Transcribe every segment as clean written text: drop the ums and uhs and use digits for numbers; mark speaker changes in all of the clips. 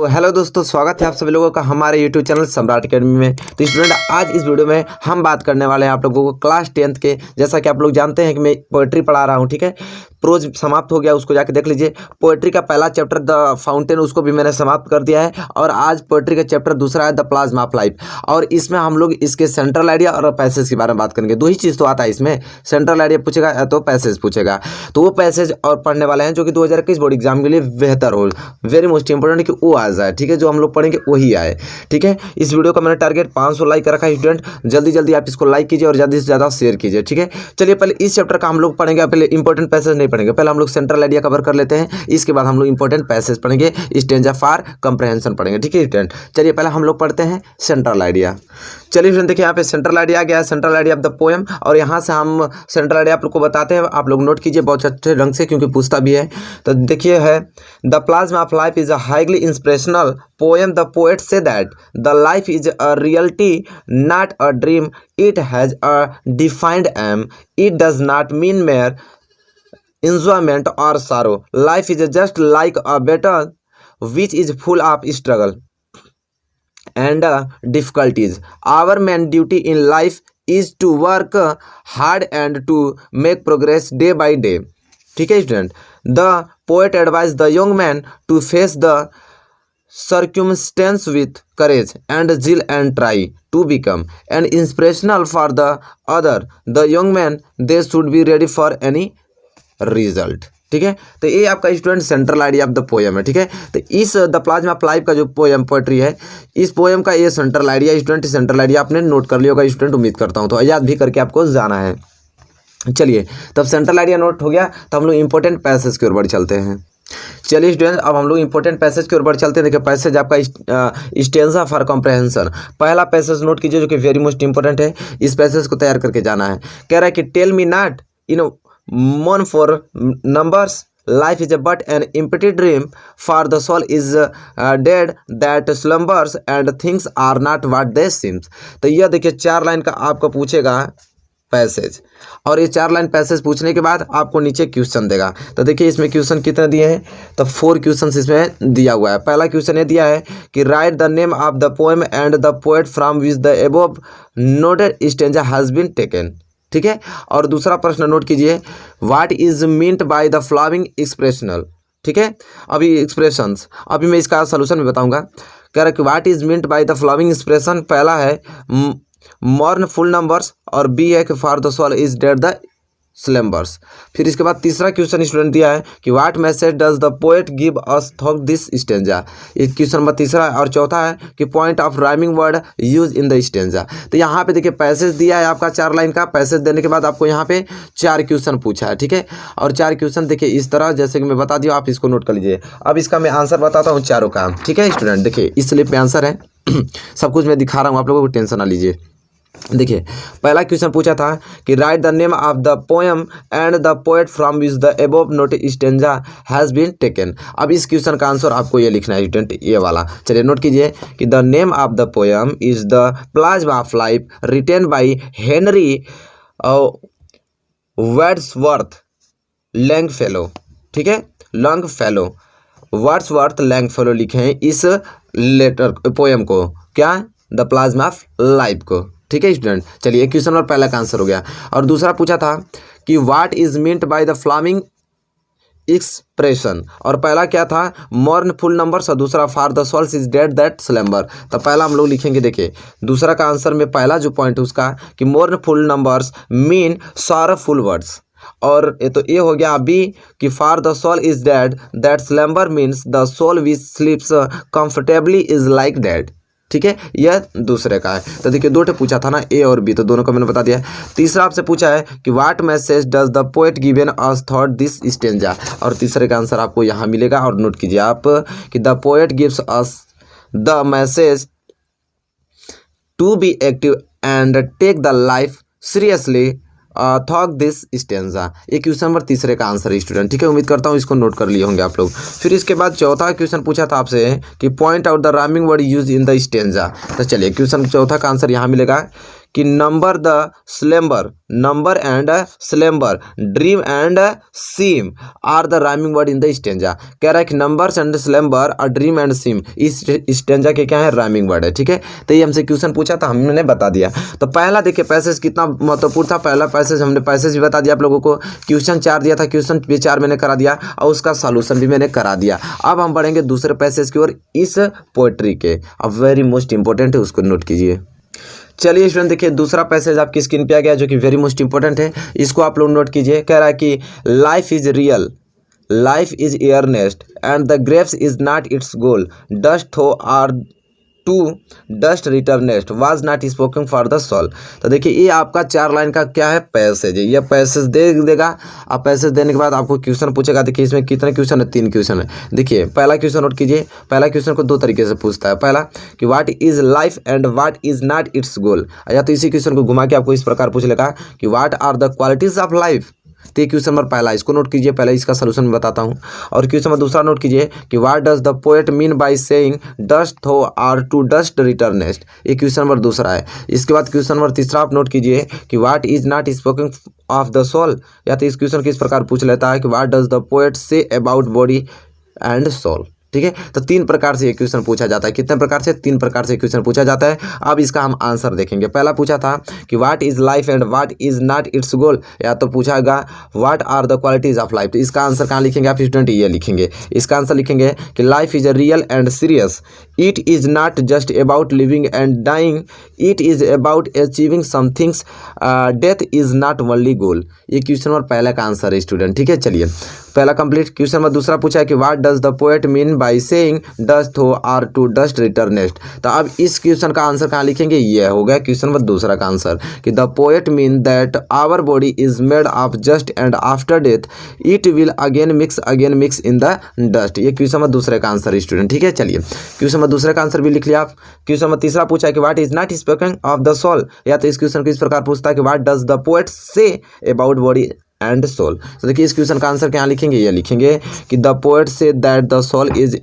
Speaker 1: तो हेलो दोस्तों, स्वागत है आप सभी लोगों का हमारे यूट्यूब चैनल सम्राट अकेडमी में। तो स्टूडेंट, आज इस वीडियो में हम बात करने वाले हैं आप लोगों को क्लास 10th के। जैसा कि आप लोग जानते हैं कि मैं पोएट्री पढ़ा रहा हूं, ठीक है। प्रोज समाप्त हो गया, उसको जाके देख लीजिए। पोएट्री का पहला चैप्टर द फाउंटेन, उसको भी मैंने समाप्त कर दिया है। और आज पोएट्री का चैप्टर दूसरा है द प्लाज्मा ऑफ लाइफ। और इसमें हम लोग इसके सेंट्रल आइडिया और पैसेज के बारे में बात करेंगे। दो ही चीज़ तो आता है इसमें, सेंट्रल आइडिया पूछेगा या तो पैसेज पूछेगा। तो वो पैसेज और पढ़ने वाले हैं जो कि 2021 बोर्ड एग्जाम के लिए बेहतर हो, वेरी मोस्ट इंपॉर्टेंट कि वो आ जाए, ठीक है। जो हम लोग पढ़ेंगे वही आए, ठीक है। इस वीडियो का मैंने टारगेट 500 लाइक रखा है स्टूडेंट। जल्दी जल्दी आप इसको लाइक कीजिए और ज़्यादा से ज़्यादा शेयर कीजिए, ठीक है। चलिए पहले इस चैप्टर का हम लोग पढ़ेंगे। पहले इंपॉर्टेंट पैसेज नहीं पढ़ेंगे, पहले हम लोग सेंट्रल आइडिया कवर कर लेते हैं। इसके बाद हम लोग इंपॉर्टेंट पैसेज पढ़ेंगे, स्टेंजा फॉर कंप्रहेंशन पढ़ेंगे, ठीक है स्टूडेंट। चलिए पहले हम लोग पढ़ते हैं सेंट्रल आइडिया। चलिए स्टूडेंट, देखिए यहाँ पे सेंट्रल आइडिया आ गया है, central idea of the poem. और यहाँ से हम सेंट्रल आइडिया आप लोग को बताते हैं, आप लोग नोट कीजिए बहुत अच्छे ढंग से क्योंकि पूछता भी है। तो देखिए है, the plasma of life is a highly inspirational poem. The poet say that the life is a reality, not a dream. It has a defined aim. It does not mean mere enjoyment or sorrow. Life is just like a battle which is full of struggle and difficulties. Our main duty in life is to work hard and to make progress day by day. ठीक है student. The poet advised the young man to face the circumstance with courage and zeal and try to become an inspirational for the other. The young man, they should be ready for any result, ठीक है। तो ये आपका student central idea of the poem है, ठीक है। तो इस द प्लाज्मा ऑफ लाइफ का जो पोएम पोएट्री है, इस पोएम का ये central idea student, central idea आपने नोट कर लिया होगा स्टूडेंट, उम्मीद करता हूँ। तो याद भी करके आपको जाना है। चलिए, तब सेंट्रल आइडिया नोट हो गया तो हम लोग इंपॉर्टेंट पैसेज की ओर बढ़ चलते हैं। चलिए स्टूडेंट, अब हम लोग इंपॉर्टेंट पैसेज की ओर बढ़ चलते हैं। देखिए पैसेज आपका स्टेंजा फॉर कॉम्प्रहेंशन, पहला पैसेज नोट कीजिए जो कि वेरी मोस्ट इंपॉर्टेंट है। इस पैसेज को तैयार करके जाना है। कह रहा है कि टेल मी नॉट इन मोन for numbers, life is but an empty dream, for the soul is dead that slumbers and things are not what they seems. तो यह देखिए 4 लाइन का आपको पूछेगा पैसेज, और ये 4 लाइन पैसेज पूछने के बाद आपको नीचे क्वेश्चन देगा। तो देखिए इसमें क्वेश्चन कितने दिए हैं, तो 4 क्वेश्चन इसमें दिया हुआ है। पहला क्वेश्चन ये दिया है कि write the name of the poem and the poet from which the above noted stanza has been taken, ठीक है। और दूसरा प्रश्न नोट कीजिए, what is meant by the following expressional, ठीक है। अभी एक्सप्रेशंस, अभी मैं इसका सोल्यूशन भी बताऊंगा। कह रहा है कि what is meant by the following expression, पहला है मॉर्न फुल नंबर्स, और बी है कि for the soul is dead the slumbers. फिर इसके बाद तीसरा क्वेश्चन स्टूडेंट दिया है कि what message does the poet give us through this stanza, ये क्वेश्चन नंबर तीसरा है। और चौथा है कि point of rhyming word use in the stanza. तो यहाँ पे देखिए पैसेज दिया है आपका 4 लाइन का। पैसेज देने के बाद आपको यहाँ पे 4 क्वेश्चन पूछा है, ठीक है। और 4 क्वेश्चन देखिए इस तरह, जैसे कि मैं बता दिया, आप इसको नोट कर लीजिए। अब इसका मैं आंसर बताता हूँ चारों का, ठीक है स्टूडेंट। देखिए इस स्लिप पे आंसर है सब कुछ मैं दिखा रहा हूँ, आप लोगों को टेंशन ना लीजिए। देखिए पहला क्वेश्चन पूछा था कि write the name of the poem and the poet from which the above noted stanza has been taken. अब इस क्वेश्चन का आंसर आपको ये लिखना है स्टूडेंट, ये वाला। चलिए नोट कीजिए कि the name of the poem is the plasma of life written by Henry Wordsworth Longfellow, ठीक है। लैंगफेलो, वर्ड्सवर्थ लैंगफेलो लिखे हैं इस लेटर पोएम को, क्या, द प्लाज्मा ऑफ लाइफ को, ठीक है स्टूडेंट। चलिए क्वेश्चन नंबर पहला का आंसर हो गया। और दूसरा पूछा था कि what is meant by the flaming expression, और पहला क्या था, मॉर्न फुल नंबर्स, और दूसरा for the souls is dead that slumber. तो पहला हम लोग लिखेंगे, देखिए दूसरा का आंसर में पहला जो पॉइंट है उसका कि mournful numbers mean sorrowful words, और ये तो ये हो गया बी कि for the soul is dead that slumber means the soul which sleeps comfortably is like dead, ठीक है। यह दूसरे का है। तो देखिए 2 पूछा था ना, ए और बी, तो दोनों का मैंने बता दिया। तीसरा आपसे पूछा है कि what message does the poet given us through this stanza, और तीसरे का आंसर आपको यहाँ मिलेगा। और नोट कीजिए आप कि the poet gives us the message to be active and take the life seriously talk this stanza. ये क्वेश्चन नंबर तीसरे का आंसर है स्टूडेंट, ठीक है। उम्मीद करता हूँ इसको नोट कर लिए होंगे आप लोग। फिर इसके बाद चौथा क्वेश्चन पूछा था आपसे कि point out the rhyming word use in the stanza. तो चलिए क्वेश्चन चौथा का आंसर यहाँ मिलेगा कि number and slumber, dream and seem are the rhyming word in the stanza. कह रहा है कि नंबर्स एंड स्लेम्बर और ड्रीम एंड सीम इस स्टेंजा के क्या है, राइमिंग वर्ड है। ठीक है, तो ये हमसे क्वेश्चन पूछा था, हमने बता दिया। तो पहला देखिए पैसेज कितना महत्वपूर्ण था। पहला पैसेज हमने पैसेज भी बता दिया आप लोगों को, क्वेश्चन 4 दिया था, क्वेश्चन भी 4 मैंने करा दिया और उसका सॉल्यूशन भी मैंने करा दिया। अब हम बढ़ेंगे दूसरे पैसेज की ओर इस पोएट्री के। अब वेरी मोस्ट इंपॉर्टेंट है, उसको नोट कीजिए। चलिए स्टूडेंट देखिए दूसरा पैसेज आपकी स्क्रीन पे आ गया जो कि वेरी मोस्ट इंपॉर्टेंट है, इसको आप लोग नोट कीजिए। कह रहा है कि life is real, life is earnest and the graves is not its goal, dust thou are to dust returnest was not spoken for the soul. तो देखिए ये आपका 4 लाइन का क्या है, पैसेज है। ये पैसेज दे देगा। अब पैसेज देने के बाद आपको क्वेश्चन पूछेगा। देखिए इसमें कितने क्वेश्चन है, 3 क्वेश्चन है। देखिए पहला क्वेश्चन नोट कीजिए। पहला क्वेश्चन को 2 तरीके से पूछता है। पहला कि what is life and what is not its goal, या तो इसी क्वेश्चन को घुमा के आपको इस प्रकार पूछ लेगा कि what are the qualities of life. तो ये क्वेश्चन नंबर पहला, इसको नोट कीजिए। पहले इसका सलूशन बताता हूँ। और क्वेश्चन नंबर दूसरा नोट कीजिए कि what does the poet mean by saying dust thou are to dust returnest. ये क्वेश्चन नंबर दूसरा है। इसके बाद क्वेश्चन नंबर तीसरा आप नोट कीजिए कि what is not spoken of the soul, या तो इस क्वेश्चन को इस प्रकार पूछ लेता है कि what does the poet say about body and soul. ठीक है, तो 3 प्रकार से ये क्वेश्चन पूछा जाता है। कितने प्रकार से, 3 प्रकार से क्वेश्चन पूछा जाता है। अब इसका हम आंसर देखेंगे। पहला पूछा था कि what is life and what is not its goal, या तो पूछागा what are the qualities of life. तो इसका आंसर कहाँ लिखेंगे आप स्टूडेंट, ये लिखेंगे। इसका आंसर लिखेंगे कि life is real and serious, it is not just about living and dying, it is about achieving somethings, death is not only goal. ये क्वेश्चन नंबर पहला का आंसर है स्टूडेंट। ठीक है, चलिए पहला कंप्लीट। क्वेश्चन नंबर दूसरा पूछा है कि what does the poet mean by saying dust thou are to dust returnest. तो अब इस क्वेश्चन का आंसर कहाँ लिखेंगे, ये हो गया क्वेश्चन नंबर दूसरा का आंसर कि the poet mean that our body is made of just and after death it will again mix in the dust. ये क्वेश्चन नंबर दूसरे का आंसर स्टूडेंट। ठीक है, चलिए क्वेश्चन नंबर दूसरे का आंसर भी लिख लिया आप। क्वेश्चन नंबर तीसरा पूछा है कि what is not spoken of the soul, या तो इस क्वेश्चन को इस प्रकार पूछता है कि what does the poet say about body and soul. तो देखिए इस क्वेश्चन का आंसर क्या लिखेंगे, ये लिखेंगे कि the poet say that the soul is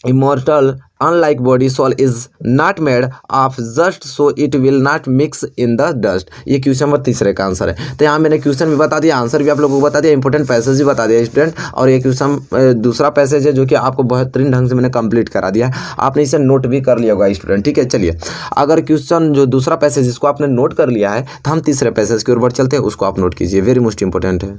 Speaker 1: immortal unlike body, soul is not made of just so it will not mix in the dust. ये क्वेश्चन नंबर तीसरे का आंसर है। तो यहाँ मैंने क्वेश्चन भी बता दिया, आंसर भी आप लोगों को बता दिया, इंपॉर्टेंट पैसेज भी बता दिया स्टूडेंट। और ये क्वेश्चन दूसरा पैसेज है जो कि आपको बेहतरीन ढंग से मैंने कंप्लीट करा दिया, आपने इसे नोट भी कर लिया होगा स्टूडेंट। ठीक है, चलिए अगर क्वेश्चन जो दूसरा पैसेज इसको आपने नोट कर लिया है तो हम तीसरे पैसेज की ओर बढ़ चलते हैं, उसको आप नोट कीजिए, वेरी मोस्ट इंपॉर्टेंट है।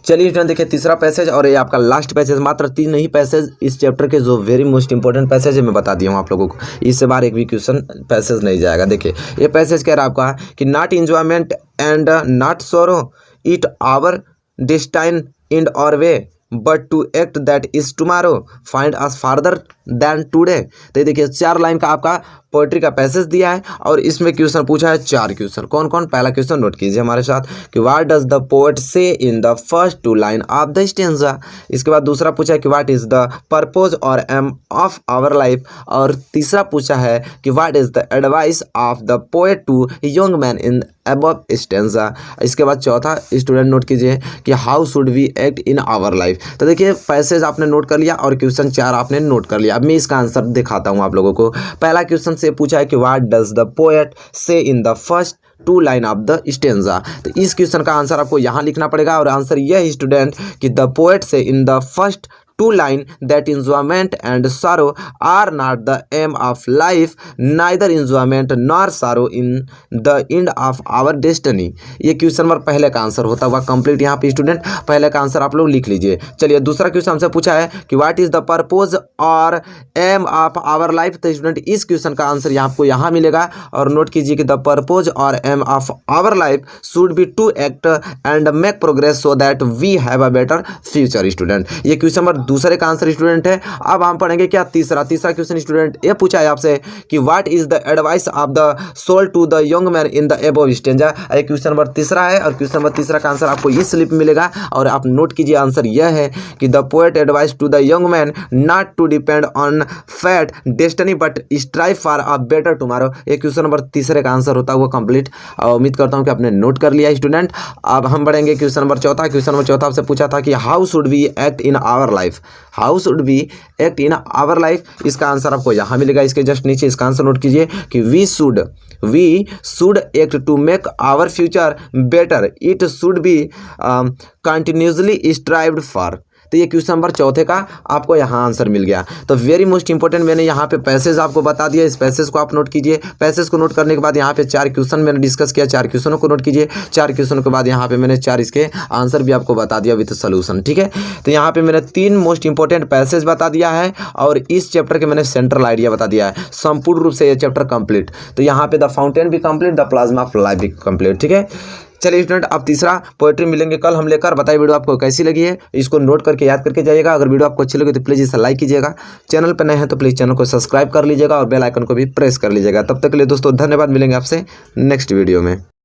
Speaker 1: चलिए स्टूडेंट देखिए तीसरा पैसेज और ये आपका लास्ट पैसेज, मात्र 3 ही पैसेज इस चैप्टर के जो वेरी मोस्ट इंपॉर्टेंट पैसेज है मैं बता दिया हूँ आप लोगों को, इससे बाहर एक भी क्वेश्चन पैसेज नहीं जाएगा। देखिए ये पैसेज कह रहा है आपका कि not enjoyment and not sorrow it our destine in or way but to act that is tomorrow find us farther than today. तो देखिए 4 लाइन का आपका पोएट्री का पैसेज दिया है और इसमें क्वेश्चन पूछा है 4 क्वेश्चन। कौन कौन, पहला क्वेश्चन नोट कीजिए हमारे साथ कि what does the poet say in the first 2 line of the stanza. इसके बाद दूसरा पूछा है कि व्हाट इज द पर्पज और एम ऑफ आवर लाइफ, और तीसरा पूछा है कि what is the advice of the poet to young man in above stanza. इसके बाद चौथा स्टूडेंट नोट कीजिए कि how should we act in our life. तो देखिए पैसेज आपने नोट कर लिया और क्वेश्चन 4 आपने नोट कर लिया। अब मैं इसका आंसर दिखाता हूँ आप लोगों को। पहला क्वेश्चन से पूछा है कि what does the poet say in the first 2 line of the stanza. तो इस क्वेश्चन का आंसर आपको यहाँ लिखना पड़ेगा और आंसर यह है स्टूडेंट कि the poet say in the first 2 line that enjoyment and sorrow are not the aim of life, neither enjoyment nor sorrow in the end of our destiny। ये क्वेश्चन नंबर पहले का answer होता हुआ complete यहाँ पे student पहले का answer आप लोग लिख लीजिए। चलिए दूसरा क्वेश्चन हमसे पूछा है कि व्हाट इज द पर्पज और एम ऑफ आवर लाइफ। तो स्टूडेंट इस क्वेश्चन का आंसर आपको यहाँ मिलेगा और नोट कीजिए कि द पर्पज और aim of our life should be to act and make progress so that we have a better future. Student ये क्वेश्चन नंबर दूसरे का आंसर स्टूडेंट है। अब हम पढ़ेंगे क्या तीसरा क्वेश्चन स्टूडेंट ये पूछा है आपसे कि what is the advice of the soul to the young man in the above stanza. ये क्वेश्चन नंबर तीसरा है और क्वेश्चन नंबर तीसरा का आंसर आपको इस स्लिप मिलेगा और आप नोट कीजिए आंसर यह है कि the poet advice to the young man not to depend on fat destiny but strive for a better tomorrow. ये क्वेश्चन नंबर तीसरे का आंसर होता हुआ कंप्लीट। उम्मीद करता हूँ कि आपने नोट कर लिया स्टूडेंट। अब हम बढ़ेंगे क्वेश्चन नंबर चौथा। क्वेश्चन नंबर चौथा आपसे पूछा था कि how should we act in our life. Life, how should we act in our life, इसका आंसर आपको यहाँ मिलेगा। इसके जस्ट नीचे इसका आंसर नोट कीजिए कि we should act to make our future better, it should be continuously strived for. तो ये क्वेश्चन नंबर चौथे का आपको यहाँ आंसर मिल गया। तो वेरी मोस्ट इंपॉर्टेंट मैंने यहाँ पे पैसेज आपको बता दिया, इस पैसेज को आप नोट कीजिए। पैसेज को नोट करने के बाद यहाँ पे 4 क्वेश्चन मैंने डिस्कस किया, 4 क्वेश्चनों को नोट कीजिए। 4 क्वेश्चन के बाद यहाँ पे मैंने 4 इसके आंसर भी आपको बता दिया विद सोल्यूशन, ठीक है। तो यहाँ पे मैंने 3 मोस्ट इंपॉर्टेंट पैसेज बता दिया है और इस चैप्टर के मैंने सेंट्रल आइडिया बता दिया है। संपूर्ण रूप से ये चैप्टर कंप्लीट। तो यहाँ पे द फाउंटेन भी complete, the plasma of life भी कंप्लीट, ठीक है। चलिए स्टूडेंट, अब तीसरा पोएट्री मिलेंगे कल हम लेकर। बताइए वीडियो आपको कैसी लगी है, इसको नोट करके याद करके जाइएगा। अगर वीडियो आपको अच्छी लगी तो प्लीज़ इसे लाइक कीजिएगा। चैनल पर नए हैं तो प्लीज़ चैनल को सब्सक्राइब कर लीजिएगा और बेल आइकन को भी प्रेस कर लीजिएगा। तब तक के लिए दोस्तों धन्यवाद, मिलेंगे आपसे नेक्स्ट वीडियो में।